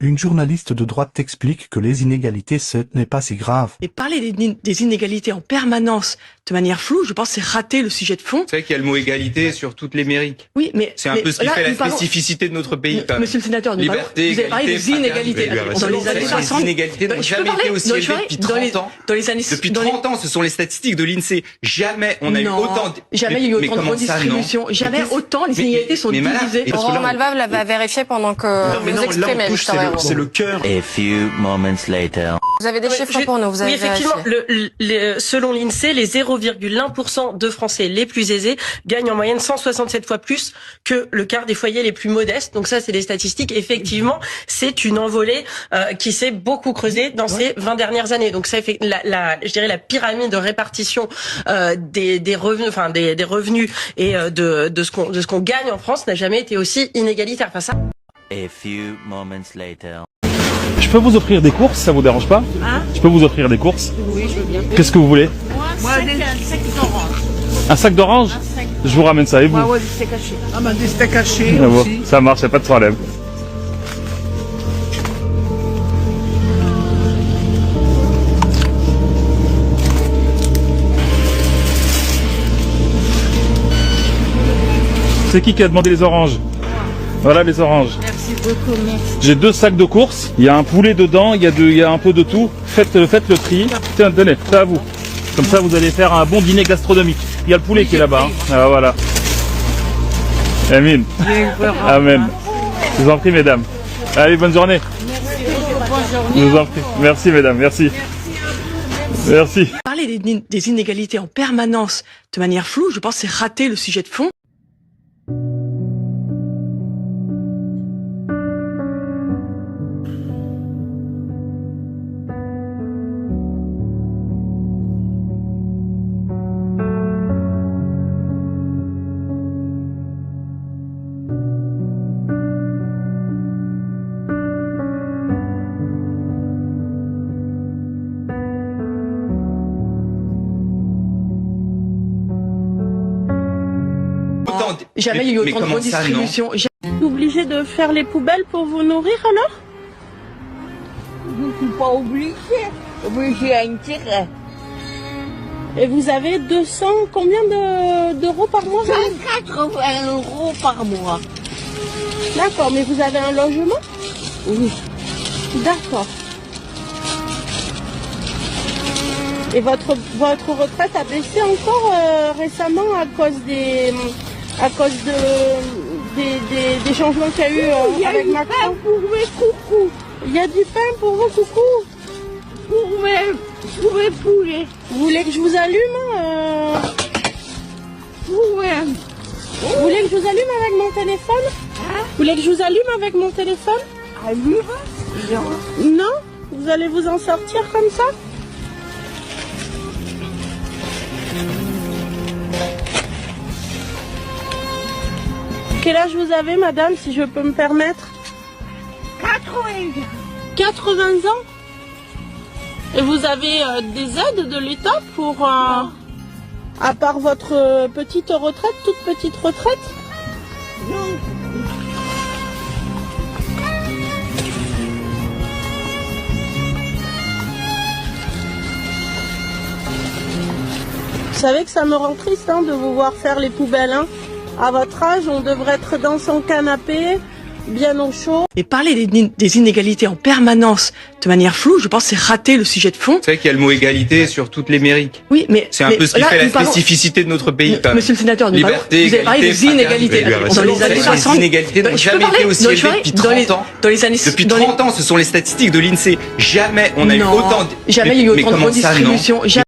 Une journaliste de droite t'explique que les inégalités, ce n'est pas si grave. Et parler des inégalités en permanence, de manière floue, je pense que c'est rater le sujet de fond. C'est vrai qu'il y a le mot égalité sur toutes les mairies. Oui, mais c'est un peu ce qui fait la spécificité de notre pays. Monsieur le sénateur, liberté, vous avez parlé des inégalités. Dans les années 60, les inégalités n'ont jamais été aussi élevées depuis 30 ans. Depuis 30 ans, ce sont les statistiques de l'INSEE. Jamais on a eu autant. Jamais il y a eu autant de redistribution. Jamais autant les inégalités sont divisées. Laurent Malva l'avait vérifié pendant que vous exprimez. C'est le cœur. A few moments later. Vous avez des chiffres pour nous, vous avez effectivement, vérifié. selon l'INSEE, les 0,1% de Français les plus aisés gagnent en moyenne 167 fois plus que le quart des foyers les plus modestes. Donc ça, c'est des statistiques. Effectivement, c'est une envolée qui s'est beaucoup creusée dans ces 20 dernières années. Donc ça fait je dirais la pyramide de répartition des revenus, enfin des revenus et de ce qu'on gagne en France n'a jamais été aussi inégalitaire. Enfin ça. A few moments later. Je peux vous offrir des courses, ça vous dérange pas? Je peux vous offrir des courses? Oui, je veux bien. Qu'est-ce que vous voulez? Moi, un sac d'orange. Un sac d'orange? Je vous ramène ça, et vous? Ouais, des steaks hachés. Ah, des steaks hachés Ah bon, aussi. ça marche, y a pas de problème. C'est qui a demandé les oranges? Voilà les oranges. Merci beaucoup, merci. J'ai 2 sacs de courses, il y a un poulet dedans, il y a un peu de tout. Faites le tri. Tiens, tenez, ça à vous. Comme ça vous allez faire un bon dîner gastronomique. Il y a le poulet qui est là-bas. Hein. Ah, voilà. Amen. Amen. Je vous en prie, mesdames. Allez, bonne journée. Merci beaucoup, bonne journée. Je vous en prie. Merci, mesdames. Merci. Merci. Parler des inégalités en permanence, de manière floue, je pense que c'est rater le sujet de fond. Jamais il y a eu autant de redistribution. Obligé de faire les poubelles pour vous nourrir alors? Je ne suis pas obligée. Obligée à intérêt. Et vous avez 200 combien d'euros par mois? 180 € par mois. D'accord, mais vous avez un logement? Oui. D'accord. Et votre retraite a baissé encore récemment à cause des changements qu'il y a eu avec Macron? Pain pour mes coucous. Il y a du pain pour vos coucous? Pour mes poulets. Vous voulez que je vous allume Vous voulez que je vous allume avec mon téléphone? Vous voulez que je vous allume avec mon téléphone? Allume? Non? Vous allez vous en sortir comme ça? Quel âge vous avez, madame, si je peux me permettre? 80. 80 ans? Et vous avez des aides de l'État pour... à part votre petite retraite, toute petite retraite? Non. Vous savez que ça me rend triste de vous voir faire les poubelles. À votre âge, on devrait être dans son canapé, bien au chaud. Et parler des inégalités en permanence, de manière floue, je pense que c'est rater le sujet de fond. C'est vrai qu'il y a le mot égalité sur toutes les mairies. Oui, mais c'est un peu ce qui fait la spécificité de notre pays. Monsieur le sénateur, liberté, vous avez parlé des inégalités. Dans les années 60, les inégalités n'ont jamais été aussi élevées depuis 30 ans. Depuis 30 ans, ce sont les statistiques de l'INSEE. Jamais on a eu autant. Jamais il y a eu autant de redistribution.